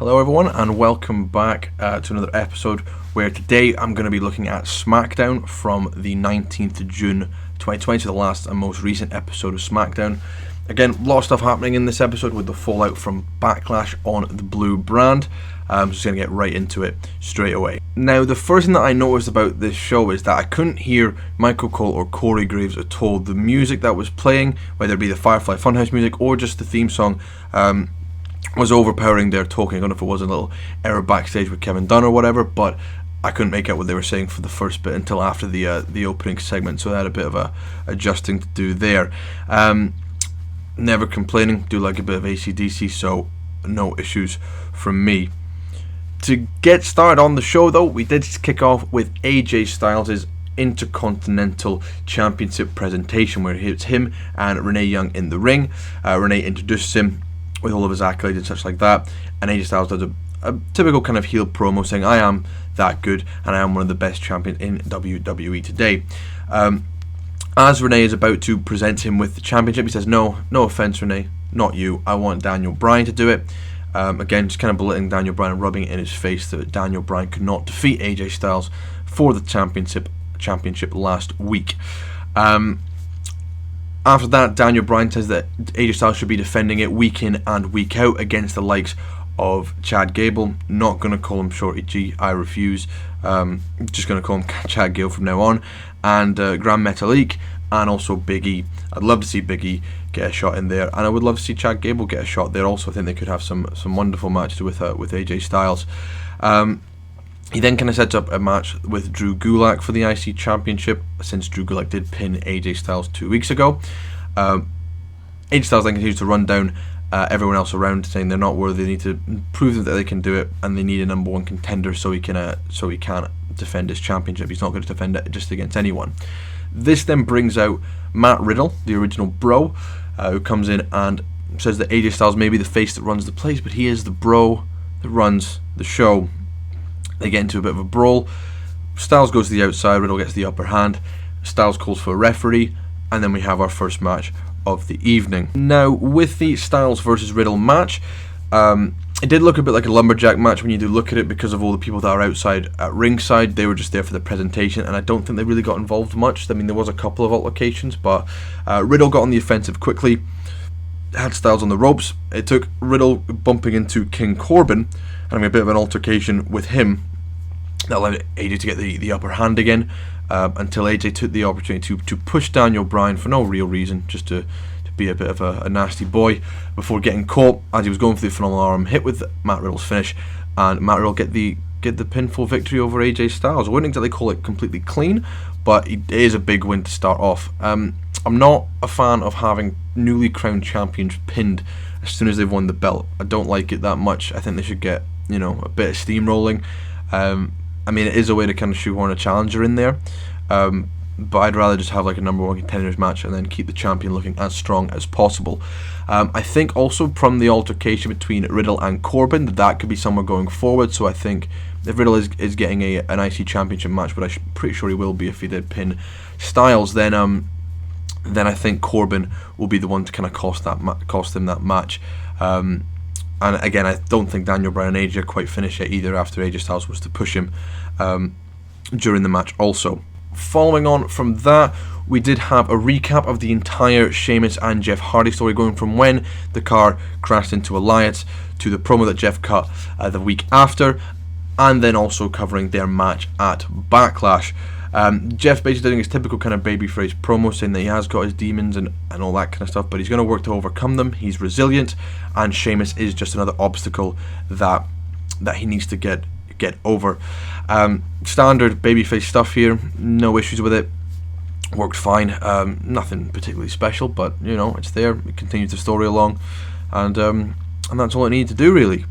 Hello everyone and welcome back to another episode where today I'm going to be looking at Smackdown from the 19th of June 2020, so the last and most recent episode of Smackdown. Again, a lot of stuff happening in this episode with the fallout from Backlash on the Blue brand. I'm just going to get right into it straight away. Now, the first thing that I noticed about this show is that I couldn't hear Michael Cole or Corey Graves at all. The music that was playing, whether it be the Firefly FunHouse music or just the theme song, was overpowering their talking. I don't know if it was a little error backstage with Kevin Dunn or whatever, but I couldn't make out what they were saying for the first bit until after the opening segment, so I had a bit of adjusting to do there. Never complaining, do like a bit of AC/DC, so no issues from me. To get started on the show though, we did kick off with AJ Styles' Intercontinental Championship presentation, where it's him and Renee Young in the ring. Renee introduces him with all of his accolades and such like that, and AJ Styles does a typical kind of heel promo saying, I am that good and I am one of the best champions in WWE today. As Renee is about to present him with the championship, he says, no offense Renee, not you, I want Daniel Bryan to do it. Again, just kind of belittling Daniel Bryan and rubbing it in his face that Daniel Bryan could not defeat AJ Styles for the championship last week. After that, Daniel Bryan says that AJ Styles should be defending it week in and week out against the likes of Chad Gable. Not going to call him Shorty G, I refuse. Just going to call him Chad Gable from now on. And Grand Metalik and also Big E. I'd love to see Big E get a shot in there, and I would love to see Chad Gable get a shot there also. I think they could have some wonderful matches with AJ Styles. He then kind of sets up a match with Drew Gulak for the IC Championship, since Drew Gulak did pin AJ Styles 2 weeks ago. AJ Styles then continues to run down everyone else around, saying they're not worthy. They need to prove that they can do it, and they need a number one contender so he can defend his championship. He's not going to defend it just against anyone. This then brings out Matt Riddle, the original Bro, who comes in and says that AJ Styles may be the face that runs the place, but he is the Bro that runs the show. They get into a bit of a brawl. Styles goes to the outside, Riddle gets the upper hand. Styles calls for a referee, and then we have our first match of the evening. Now, with the Styles versus Riddle match, it did look a bit like a lumberjack match when you do look at it, because of all the people that are outside at ringside. They were just there for the presentation, and I don't think they really got involved much. I mean, there was a couple of altercations, but Riddle got on the offensive quickly, had Styles on the ropes. It took Riddle bumping into King Corbin and having a bit of an altercation with him that allowed AJ to get the upper hand again, until AJ took the opportunity to push Daniel Bryan for no real reason, just to be a bit of a nasty boy, before getting caught as he was going for the phenomenal arm hit with Matt Riddle's finish, and Matt Riddle get the pinfall victory over AJ Styles. I wouldn't exactly call it completely clean, but it is a big win to start off. I'm not a fan of having newly crowned champions pinned as soon as they've won the belt. I don't like it that much. I think they should get a bit of steamrolling. I mean, it is a way to kind of shoehorn a challenger in there, but I'd rather just have like a number one contenders match and then keep the champion looking as strong as possible. I think also from the altercation between Riddle and Corbin, that could be somewhere going forward. So I think if Riddle is getting an IC championship match, but I'm pretty sure he will be if he did pin Styles, then I think Corbin will be the one to kind of cost him that match. And again, I don't think Daniel Bryan and AJ are quite finished yet either, after AJ Styles was to push him during the match also. Following on from that, we did have a recap of the entire Sheamus and Jeff Hardy story, going from when the car crashed into Elias to the promo that Jeff cut the week after, and then also covering their match at Backlash. Jeff basically doing his typical kind of babyface promo, saying that he has got his demons and all that kind of stuff, but he's going to work to overcome them. He's resilient, and Sheamus is just another obstacle that he needs to get over. Standard babyface stuff here, no issues with it. Worked fine. Nothing particularly special, but it's there. It continues the story along, and that's all it needed to do really.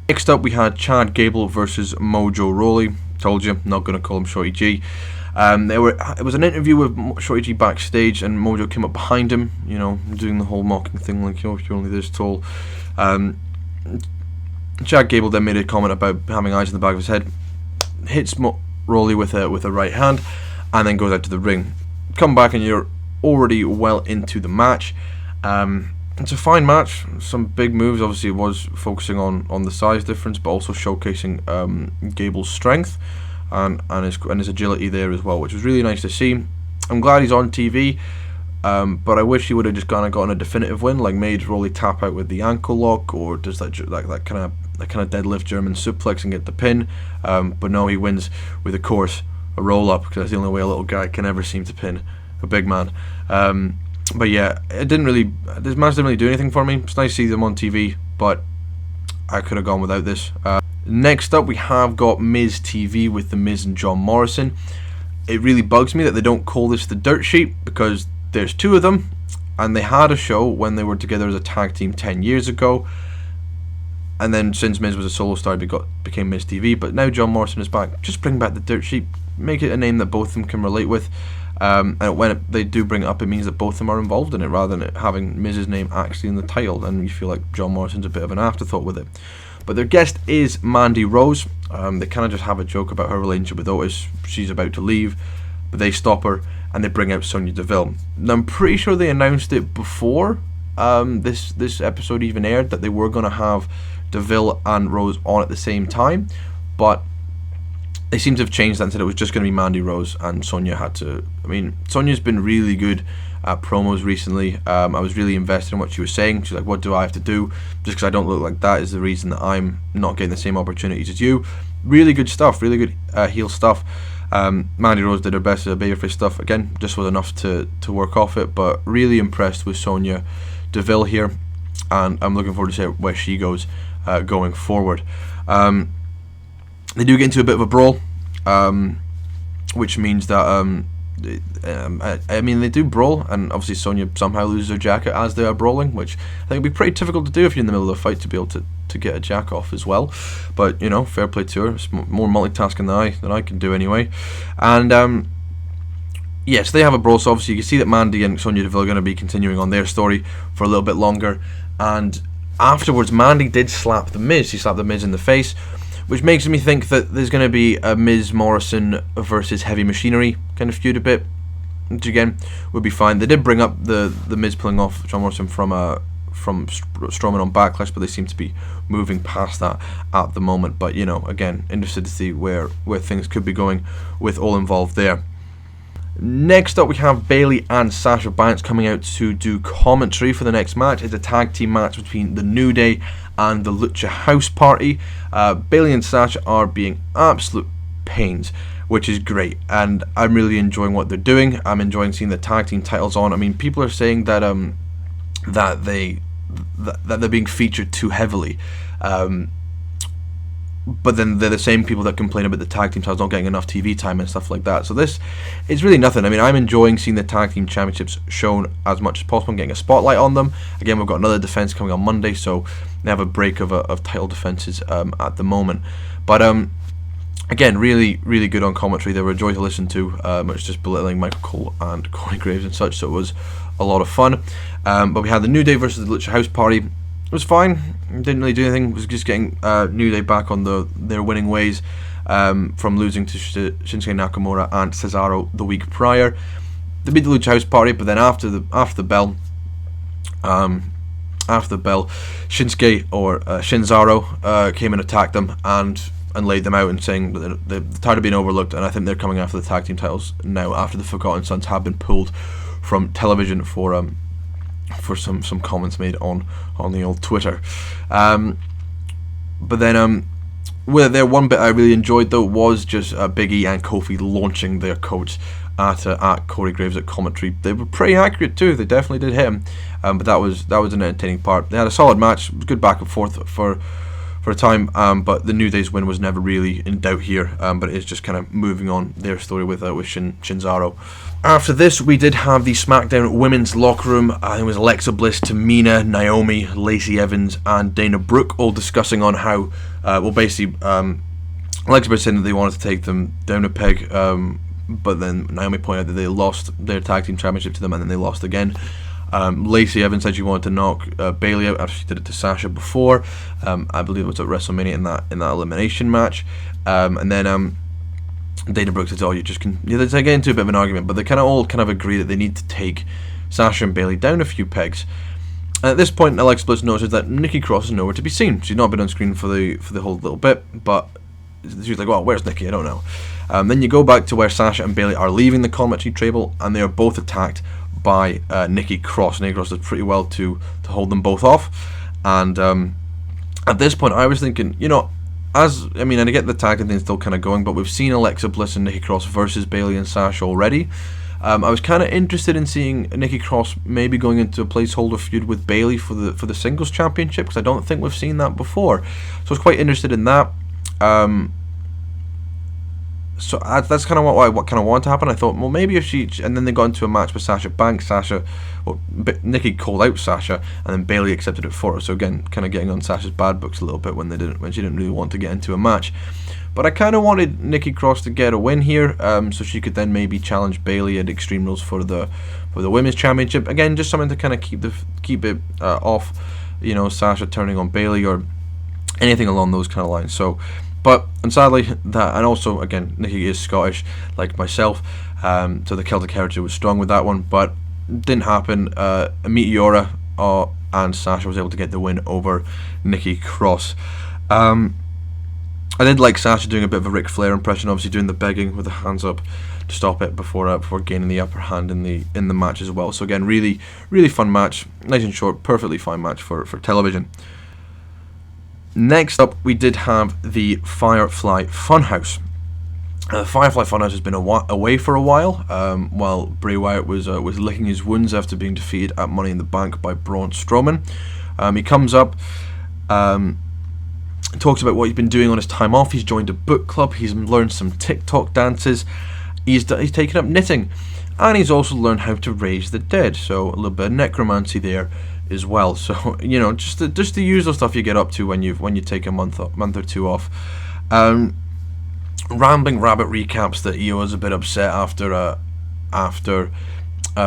Next up, we had Chad Gable versus Mojo Rawley. Told you, not going to call him Shorty G. It was an interview with Shorty G backstage, and Mojo came up behind him, doing the whole mocking thing, like, if you're only this tall. Chad Gable then made a comment about having eyes in the back of his head, hits Rawley with a right hand, and then goes out to the ring. Come back and you're already well into the match. it's a fine match. Some big moves. Obviously, it was focusing on the size difference, but also showcasing Gable's strength and his agility there as well, which was really nice to see. I'm glad he's on TV, but I wish he would have just kind of gotten a definitive win, like made Rawley tap out with the ankle lock, or does that kind of deadlift German suplex and get the pin. But no, he wins with, of course, a roll up, because that's the only way a little guy can ever seem to pin a big man. But yeah, this match didn't really do anything for me. It's nice to see them on TV, but I could have gone without this. Next up, we have got Miz TV with The Miz and John Morrison. It really bugs me that they don't call this the Dirt Sheet, because there's two of them, and they had a show when they were together as a tag team 10 years ago. And then since Miz was a solo star, became Miz TV. But now John Morrison is back. Just bring back the Dirt Sheet. Make it a name that both of them can relate with. And when they do bring it up, it means that both of them are involved in it, rather than having Miz's name actually in the title. And you feel like John Morrison's a bit of an afterthought with it. But their guest is Mandy Rose. They kind of just have a joke about her relationship with Otis. She's about to leave, but they stop her and they bring out Sonya Deville. Now, I'm pretty sure they announced it before this episode even aired, that they were going to have Deville and Rose on at the same time, but they seem to have changed that and said it was just going to be Mandy Rose, and Sonya had to. I mean, Sonya's been really good at promos recently. I was really invested in what she was saying. She's like, what do I have to do? Just because I don't look like that is the reason that I'm not getting the same opportunities as you. Really good stuff, really good heel stuff. Mandy Rose did her best at babyface stuff. Again, just was enough to work off it, but really impressed with Sonya Deville here, and I'm looking forward to see where she goes going forward. They do get into a bit of a brawl, which means that I mean, they do brawl, and obviously Sonya somehow loses her jacket as they are brawling, which I think would be pretty difficult to do if you're in the middle of a fight, to be able to get a jack off as well. But you know, fair play to her. It's more multitasking than I can do anyway. And yes, they have a brawl. So obviously you can see that Mandy and Sonya Deville are going to be continuing on their story for a little bit longer. And afterwards, Mandy did slap the Miz. She slapped the Miz in the face, which makes me think that there's going to be a Miz Morrison versus Heavy Machinery kind of feud a bit, which again would be fine. They did bring up the Miz pulling off John Morrison from Strowman on Backlash, but they seem to be moving past that at the moment. But you know, again, interested to see where things could be going with all involved there. Next up, we have Bayley and Sasha Banks coming out to do commentary for the next match. It's a tag team match between the New Day and the Lucha House Party. Bayley and Sasha are being absolute pains, which is great, and I'm really enjoying what they're doing. I'm enjoying seeing the tag team titles on. I mean, people are saying that that they're being featured too heavily. But then they're the same people that complain about the tag team titles not getting enough TV time and stuff like that. So this is really nothing. I mean, I'm enjoying seeing the tag team championships shown as much as possible and getting a spotlight on them. Again, we've got another defense coming on Monday, so they have a break of title defenses at the moment. But again, really, really good on commentary. They were a joy to listen to. It's just belittling Michael Cole and Corey Graves and such, so it was a lot of fun. But we had the New Day versus the Lucha House Party. It was fine. Didn't really do anything. It was just getting New Day back on their winning ways from losing to Shinsuke Nakamura and Cesaro the week prior. They beat the Lucha House Party, but then after the bell, Shinsuke or Shinzaro came and attacked them and laid them out, and saying that they're tired of being overlooked, and I think they're coming after the tag team titles now after the Forgotten Sons have been pulled from television for some comments made on the old Twitter. But then with their one bit I really enjoyed though was just Big E and Kofi launching their coats at Corey Graves at commentary. They were pretty accurate too. They definitely did hit him. But that was an entertaining part. They had a solid match. It was good back and forth for a time. But the New Day's win was never really in doubt here. But it is just kind of moving on their story with Shinzaro. After this, we did have the Smackdown women's locker room. I think it was Alexa Bliss, Tamina, Naomi, Lacey Evans, and Dana Brooke all discussing on how, basically, Alexa Bliss said that they wanted to take them down a peg, but then Naomi pointed out that they lost their tag team championship to them, and then they lost again. Lacey Evans said she wanted to knock Bayley out after she did it to Sasha before. I believe it was at WrestleMania in that elimination match, and then Dana Brooks says, they get into a bit of an argument, but they all kind of agree that they need to take Sasha and Bayley down a few pegs. And at this point, Alexa Bliss notices that Nikki Cross is nowhere to be seen. She's not been on screen for the whole little bit, but she's like, well, where's Nikki? I don't know. Then you go back to where Sasha and Bayley are leaving the commentary table, and they are both attacked by Nikki Cross. Nikki Cross does pretty well to hold them both off. And at this point, I was thinking, and I get the tag and things still kind of going, but we've seen Alexa Bliss and Nikki Cross versus Bayley and Sasha already. I was kind of interested in seeing Nikki Cross maybe going into a placeholder feud with Bayley for the singles championship, because I don't think we've seen that before. So I was quite interested in that. So that's kind of what kind of wanted to happen. I thought, well, maybe if she, and then they got into a match with Sasha Banks. Nikki called out Sasha, and then Bayley accepted it for her. So again, kind of getting on Sasha's bad books a little bit when she didn't really want to get into a match. But I kind of wanted Nikki Cross to get a win here, so she could then maybe challenge Bayley at Extreme Rules for the women's championship. Again, just something to kind of keep it off, Sasha turning on Bayley or anything along those kind of lines. And sadly, and also again, Nikki is Scottish like myself, so the Celtic heritage was strong with that one, but didn't happen. Meteora and Sasha was able to get the win over Nikki Cross. I did like Sasha doing a bit of a Ric Flair impression, obviously doing the begging with the hands up to stop it before gaining the upper hand in the match as well. So again, really, really fun match, nice and short, perfectly fine match for television. Next up, we did have the Firefly FunHouse. The Firefly FunHouse has been away for a while Bray Wyatt was licking his wounds after being defeated at Money in the Bank by Braun Strowman. He comes up, talks about what he's been doing on his time off. He's joined a book club. He's learned some TikTok dances. He's taken up knitting, and he's also learned how to raise the dead. So a little bit of necromancy there as well. So just the usual stuff you get up to when you take a month or two off. Rambling Rabbit recaps that he was a bit upset after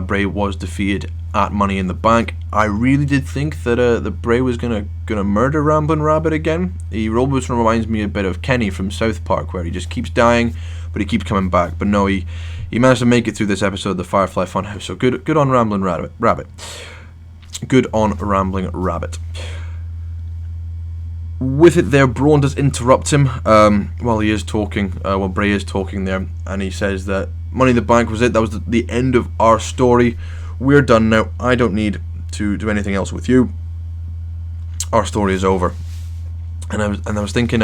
Bray was defeated at Money in the Bank. I really did think that Bray was gonna murder Ramblin' Rabbit again. He always reminds me a bit of Kenny from South Park, where he just keeps dying, but he keeps coming back. But no, he managed to make it through this episode of the Firefly Funhouse. So good on Ramblin' Rabbit. Good on Rambling Rabbit. With it there, Braun does interrupt him while he is talking, while Bray is talking there, and he says that Money in the Bank was it. That was the end of our story. We're done now. I don't need to do anything else with you. Our story is over. And I was thinking,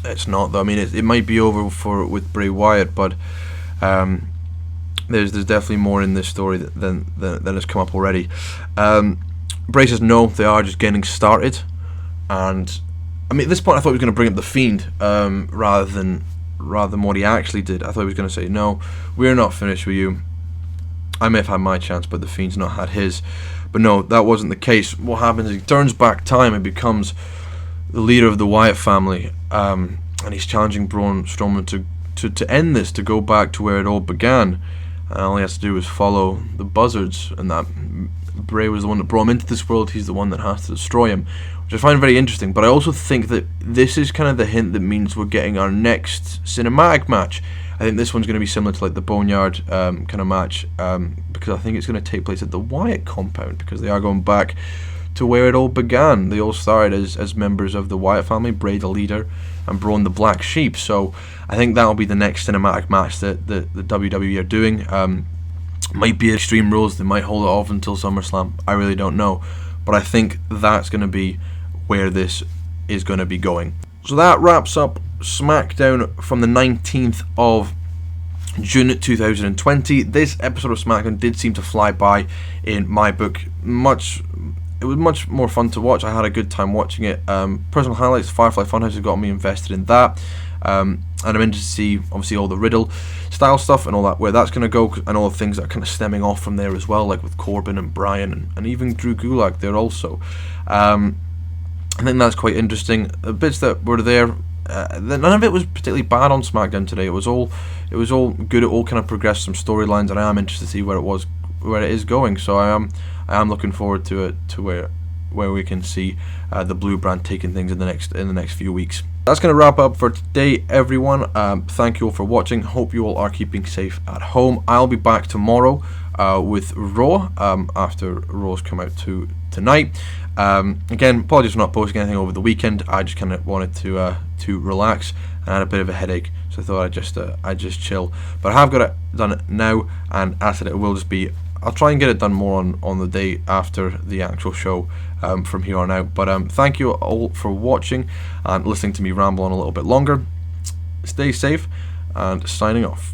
it's not though. I mean, it might be over with Bray Wyatt, but there's definitely more in this story than has come up already. Bray says no, they are just getting started. And I mean, at this point, I thought he was going to bring up the Fiend rather than what he actually did. I thought he was going to say, no, we're not finished with you. I may have had my chance, but the Fiend's not had his. But no, that wasn't the case. What happens is he turns back time and becomes the leader of the Wyatt family, and he's challenging Braun Strowman to end this, to go back to where it all began. And all he has to do is follow the buzzards, and that Bray was the one that brought him into this world. He's the one that has to destroy him, which I find very interesting. But I also think that this is kind of the hint that means we're getting our next cinematic match. I think this one's going to be similar to like the Boneyard kind of match, because I think it's going to take place at the Wyatt compound, because they are going back to where it all began. They all started as members of the Wyatt family, Bray the leader and Braun the black sheep. So I think that'll be the next cinematic match that the WWE are doing. Might be Extreme Rules, they might hold it off until SummerSlam, I really don't know, but I think that's going to be where this is going to be going. So that wraps up Smackdown from the 19th of June 2020. This episode of Smackdown did seem to fly by in my book. It was much more fun to watch. I had a good time watching it. Personal highlights, Firefly FunHouse has got me invested in that. And I'm interested to see, obviously, all the Riddle style stuff and all that, where that's going to go, and all the things that are kind of stemming off from there as well, like with Corbin and Bryan and even Drew Gulak there also. I think that's quite interesting. The bits that were there, none of it was particularly bad on SmackDown today. It was all good. It all kind of progressed some storylines, and I am interested to see where it is going. So I am looking forward to it, to where we can see the Blue Brand taking things in the next few weeks. That's going to wrap up for today, everyone. Thank you all for watching. Hope you all are keeping safe at home. I'll be back tomorrow with Raw after Raw's come out tonight. Again, apologies for not posting anything over the weekend. I just kind of wanted to relax, and I had a bit of a headache, so I thought I'd just chill. But I have got it done now, and as I said, it will just be. I'll try and get it done more on the day after the actual show from here on out. But thank you all for watching and listening to me ramble on a little bit longer. Stay safe, and signing off.